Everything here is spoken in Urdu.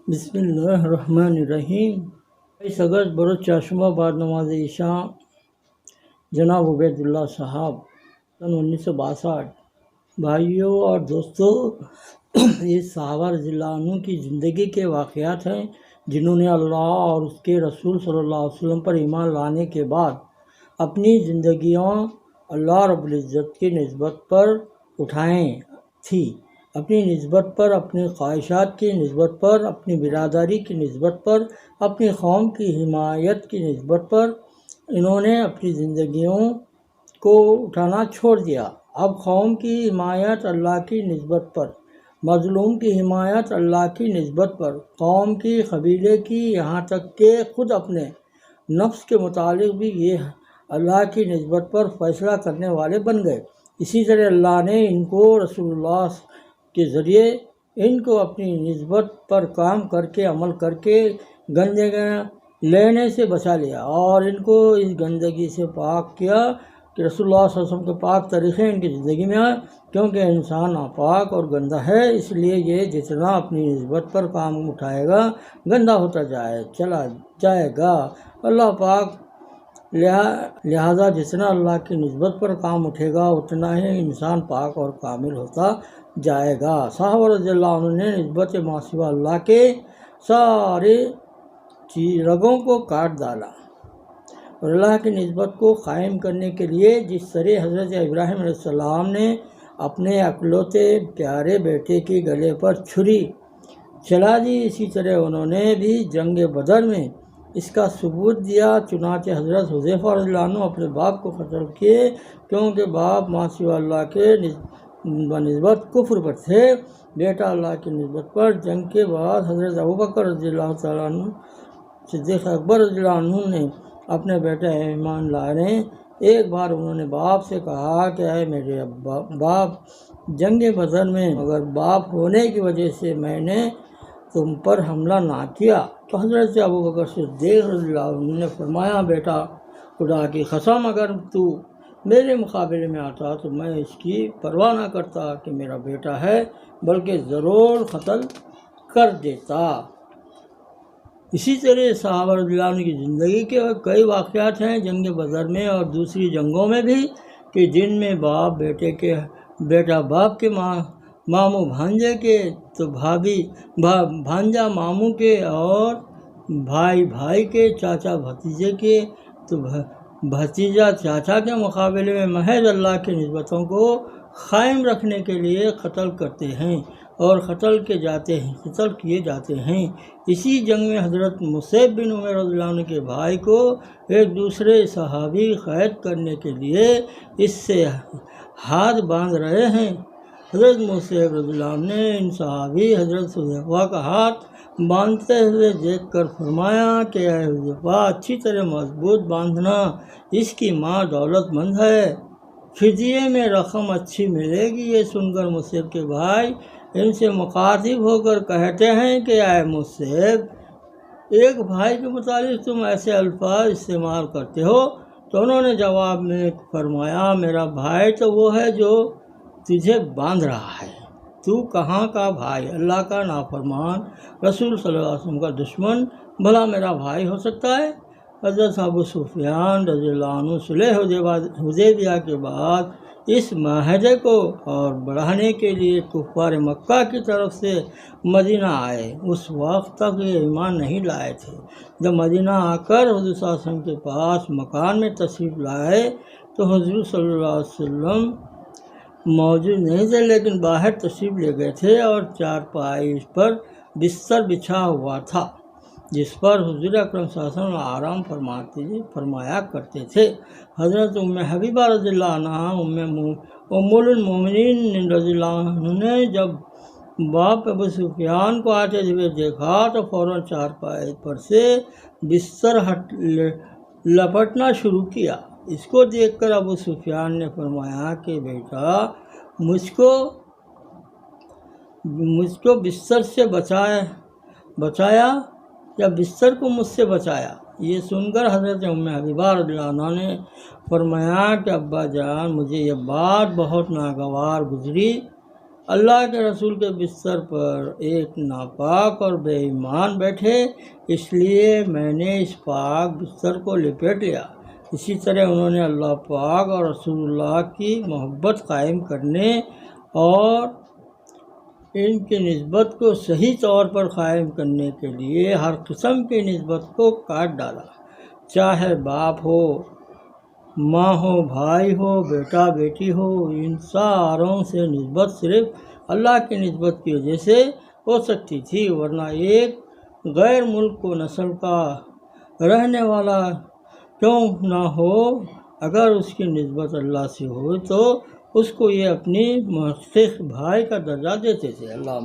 بسم اللہ الرحمن الرحیم۔ 22 اگست بروز چاشمہ بعد نماز عشاء جناب عبید اللہ صاحب سن 1962۔ بھائیوں اور دوستوں، یہ صحابہ رضی اللہ عنہ کی زندگی کے واقعات ہیں جنہوں نے اللہ اور اس کے رسول صلی اللہ علیہ وسلم پر ایمان لانے کے بعد اپنی زندگیاں اللہ رب العزت کی نسبت پر اٹھائیں تھی، اپنی نسبت پر، اپنی خواہشات کی نسبت پر، اپنی برادری کی نسبت پر، اپنی قوم کی حمایت کی نسبت پر انہوں نے اپنی زندگیوں کو اٹھانا چھوڑ دیا۔ اب قوم کی حمایت اللہ کی نسبت پر، مظلوم کی حمایت اللہ کی نسبت پر، قوم کی، قبیلے کی، یہاں تک کہ خود اپنے نفس کے متعلق بھی یہ اللہ کی نسبت پر فیصلہ کرنے والے بن گئے۔ اسی طرح اللہ نے ان کو رسول اللہ کے ذریعے ان کو اپنی نسبت پر کام کر کے، عمل کر کے گندگی لینے سے بچا لیا اور ان کو اس گندگی سے پاک کیا کہ رسول اللہ صلی اللہ علیہ وسلم کے پاک طریقے ان کی زندگی میں آئے، کیونکہ انسان ناپاک اور گندہ ہے، اس لیے یہ جتنا اپنی نسبت پر کام اٹھائے گا گندہ ہوتا چلا جائے گا۔ اللہ پاک لہذا جتنا اللہ کی نسبت پر کام اٹھے گا اتنا ہی انسان پاک اور کامل ہوتا جائے گا۔ صحابہ رضی اللہ عنہ نے نسبت ما سوا اللہ کے سارے رگوں کو کاٹ ڈالا اور اللہ کی نسبت کو قائم کرنے کے لیے جس طرح حضرت ابراہیم علیہ السلام نے اپنے اکلوتے پیارے بیٹے کے گلے پر چھری چلا دی، اسی طرح انہوں نے بھی جنگ بدر میں اس کا ثبوت دیا۔ چنانچہ حضرت حذیفہ رضی اللہ عنہ اپنے باپ کو قتل کیے کیونکہ باپ ما سوا اللہ کے بنسبت کفر پر تھے، بیٹا اللہ کی نسبت پر۔ جنگ کے بعد حضرت ابوبکر رضی اللہ تعالیٰ عنہ، صدیق اکبر رضی اللہ عنہ نے اپنے بیٹے ایمان لانے ایک بار انہوں نے باپ سے کہا کہ اے میرے باپ، جنگ بدر میں مگر باپ ہونے کی وجہ سے میں نے تم پر حملہ نہ کیا، تو حضرت ابوبکر صدیق رضی اللہ عنہ نے فرمایا بیٹا، خدا کی قسم اگر تو میرے مقابلے میں آتا تو میں اس کی پرواہ نہ کرتا کہ میرا بیٹا ہے، بلکہ ضرور قتل کر دیتا۔ اسی طرح صحابہ رضی اللہ عنہ کی زندگی کے کئی واقعات ہیں جنگ بدر میں اور دوسری جنگوں میں بھی کہ جن میں بیٹا باپ کے، ماموں بھانجے کے، تو بھانجا ماموں کے، اور بھائی کے، چاچا بھتیجے کے، تو بھتیجا چاچا کے مقابلے میں محض اللہ کی نسبتوں کو قائم رکھنے کے لیے قتل کرتے ہیں اور قتل کیے جاتے ہیں۔ اسی جنگ میں حضرت مصعب بن عمیر رضی اللہ عنہ کے بھائی کو ایک دوسرے صحابی قید کرنے کے لیے اس سے ہاتھ باندھ رہے ہیں۔ حضرت مصعب رضی اللہ عنہ نے ان صحابی حضرت حذیفہ کا ہاتھ باندھتے ہوئے دیکھ کر فرمایا کہ اے حذیفہ، اچھی طرح مضبوط باندھنا، اس کی ماں دولت مند ہے، فدیے میں رقم اچھی ملے گی۔ یہ سن کر مصعب کے بھائی ان سے مخاطب ہو کر کہتے ہیں کہ اے مصعب، ایک بھائی کے متعلق تم ایسے الفاظ استعمال کرتے ہو؟ تو انہوں نے جواب میں فرمایا میرا بھائی تو وہ ہے جو تجھے باندھ رہا ہے، تو کہاں کا بھائی، اللہ کا نافرمان، رسول صلی اللہ علیہ وسلم کا دشمن، بھلا میرا بھائی ہو سکتا ہے؟ حضرت ابو سفیان رضی اللہ عنہ صلح حدیبیہ کے بعد اس معاہدے کو اور بڑھانے کے لیے کفار مکہ کی طرف سے مدینہ آئے۔ اس وقت تک یہ ایمان نہیں لائے تھے۔ جب مدینہ آ کر حضور صلی اللہ علیہ وسلم کے پاس مکان میں تشریف لائے تو حضور صلی اللہ علیہ وسلم موجود نہیں تھے، لیکن باہر تشریف لے گئے تھے اور چارپائی پر بستر بچھا ہوا تھا جس پر حضور اکرم صلی اللہ علیہ وسلم آرام فرمایا کرتے تھے۔ حضرت ام حبیبہ رضی اللہ عنہ، ام المومنین رضی اللہ عنہ نے جب باپ ابو سفیان کو آتے ہوئے دیکھا تو فوراً چارپائی پر سے بستر لپٹنا شروع کیا۔ اس کو دیکھ کر ابو سفیان نے فرمایا کہ بیٹا، مجھ کو بستر سے بچایا یا بستر کو مجھ سے بچایا؟ یہ سن کر حضرت ام حبیبہ رضی اللہ عنہ نے فرمایا کہ ابا جان، مجھے یہ بات بہت ناگوار گزری اللہ کے رسول کے بستر پر ایک ناپاک اور بے ایمان بیٹھے، اس لیے میں نے اس پاک بستر کو لپیٹ لیا۔ اسی طرح انہوں نے اللہ پاک اور رسول اللہ کی محبت قائم کرنے اور ان کی نسبت کو صحیح طور پر قائم کرنے کے لیے ہر قسم کی نسبت کو کاٹ ڈالا، چاہے باپ ہو، ماں ہو، بھائی ہو، بیٹا بیٹی ہو۔ ان ساروں سے نسبت صرف اللہ کی نسبت کی وجہ سے ہو سکتی تھی، ورنہ ایک غیر ملک و نسل کا رہنے والا کیوں نہ ہو، اگر اس کی نسبت اللہ سے ہو تو اس کو یہ اپنی محقق بھائی کا درجہ دیتے تھے۔ اللہ